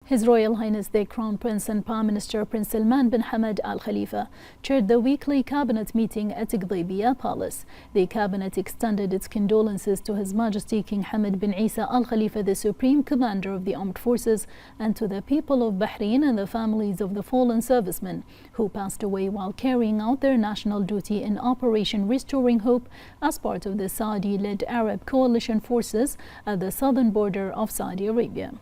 His Royal Highness the Crown Prince and Prime Minister Prince Salman bin Hamad Al Khalifa chaired the weekly cabinet meeting at Gdaybiya Palace. The cabinet extended its condolences to His Majesty King Hamad bin Isa Al Khalifa, the Supreme Commander of the Armed Forces, and to the people of Bahrain and the families of the fallen servicemen who passed away while carrying out their national duty in Operation Restoring Hope as part of the Saudi-led Arab coalition forces at the southern border of Saudi Arabia.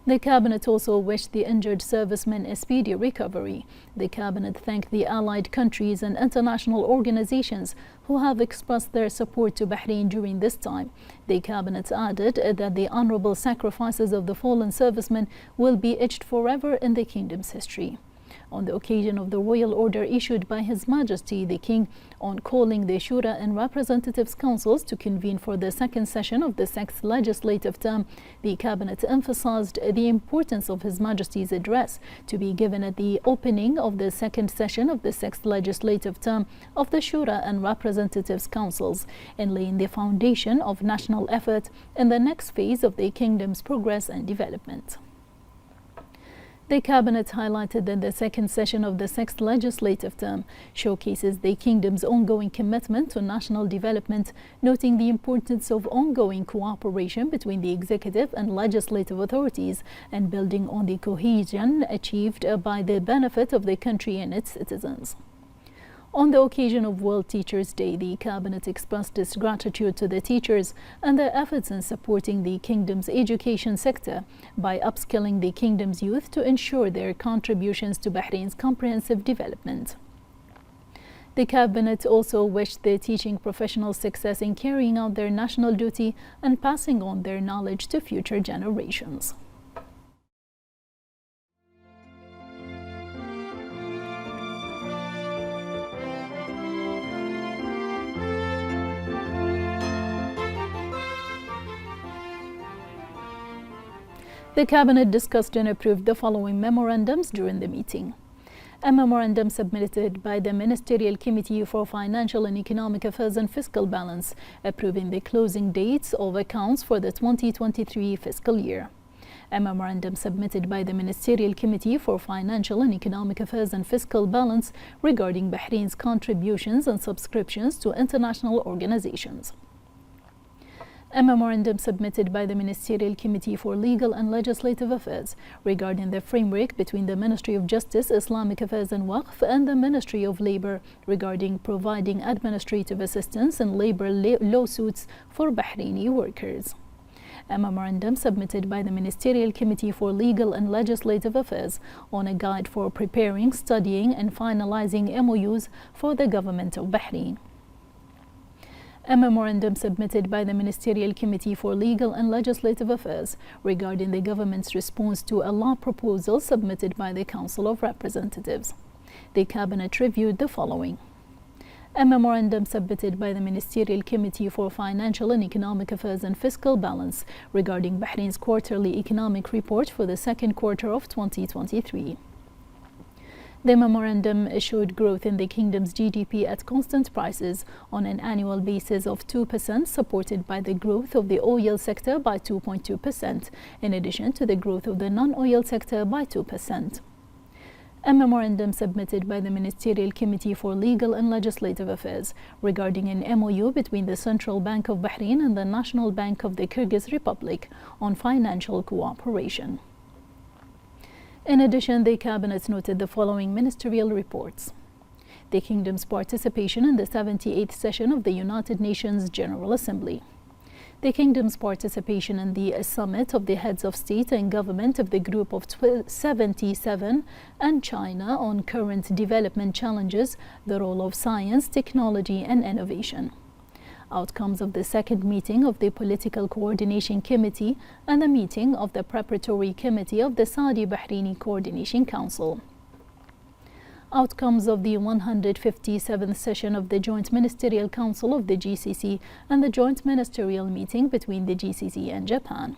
The cabinet also wished the injured servicemen a speedy recovery. The cabinet thanked the allied countries and international organizations who have expressed their support to Bahrain during this time. The cabinet added that the honorable sacrifices of the fallen servicemen will be etched forever in the kingdom's history. On the occasion of the royal order issued by His Majesty the King on calling the Shura and Representatives Councils to convene for the second session of the 6th legislative term, the cabinet emphasized the importance of His Majesty's address to be given at the opening of the second session of the 6th legislative term of the Shura and Representatives Councils in laying the foundation of national effort in the next phase of the kingdom's progress and development. The cabinet highlighted that the second session of the 6th legislative term showcases the kingdom's ongoing commitment to national development, noting the importance of ongoing cooperation between the executive and legislative authorities and building on the cohesion achieved by the benefit of the country and its citizens. On the occasion of World Teachers' Day, the cabinet expressed its gratitude to the teachers and their efforts in supporting the kingdom's education sector by upskilling the kingdom's youth to ensure their contributions to Bahrain's comprehensive development. The cabinet also wished the teaching professionals success in carrying out their national duty and passing on their knowledge to future generations. The cabinet discussed and approved the following memorandums during the meeting. A memorandum submitted by the Ministerial Committee for Financial and Economic Affairs and Fiscal Balance, approving the closing dates of accounts for the 2023 fiscal year. A memorandum submitted by the Ministerial Committee for Financial and Economic Affairs and Fiscal Balance regarding Bahrain's contributions and subscriptions to international organizations. A memorandum submitted by the Ministerial Committee for Legal and Legislative Affairs regarding the framework between the Ministry of Justice, Islamic Affairs and Waqf and the Ministry of Labor regarding providing administrative assistance in labor lawsuits for Bahraini workers. A memorandum submitted by the Ministerial Committee for Legal and Legislative Affairs on a guide for preparing, studying and finalizing MOUs for the Government of Bahrain. A memorandum submitted by the Ministerial Committee for Legal and Legislative Affairs regarding the government's response to a law proposal submitted by the Council of Representatives. The cabinet reviewed the following. A memorandum submitted by the Ministerial Committee for Financial and Economic Affairs and Fiscal Balance regarding Bahrain's quarterly economic report for the second quarter of 2023. The memorandum showed growth in the kingdom's GDP at constant prices on an annual basis of 2%, supported by the growth of the oil sector by 2.2%, in addition to the growth of the non-oil sector by 2%. A memorandum submitted by the Ministerial Committee for Legal and Legislative Affairs regarding an MOU between the Central Bank of Bahrain and the National Bank of the Kyrgyz Republic on financial cooperation. In addition, the cabinet noted the following ministerial reports. The kingdom's participation in the 78th session of the United Nations General Assembly. The kingdom's participation in the summit of the heads of state and government of the Group of 77 and China on current development challenges, the role of science, technology and innovation. Outcomes of the second meeting of the Political Coordination Committee and the meeting of the Preparatory Committee of the Saudi Bahraini Coordination Council. Outcomes of the 157th session of the Joint Ministerial Council of the GCC and the Joint Ministerial Meeting between the GCC and Japan.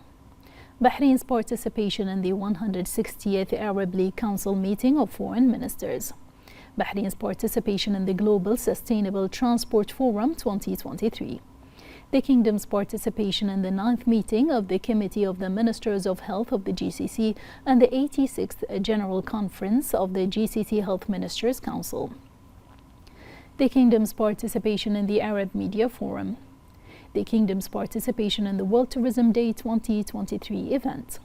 Bahrain's participation in the 160th Arab League Council meeting of foreign ministers. Bahrain's participation in the Global Sustainable Transport Forum 2023. the Kingdom's participation in the 9th meeting of the Committee of the Ministers of Health of the GCC and the 86th General Conference of the GCC Health Ministers Council. The Kingdom's participation in the Arab Media Forum. The Kingdom's participation in the World Tourism Day 2023 event.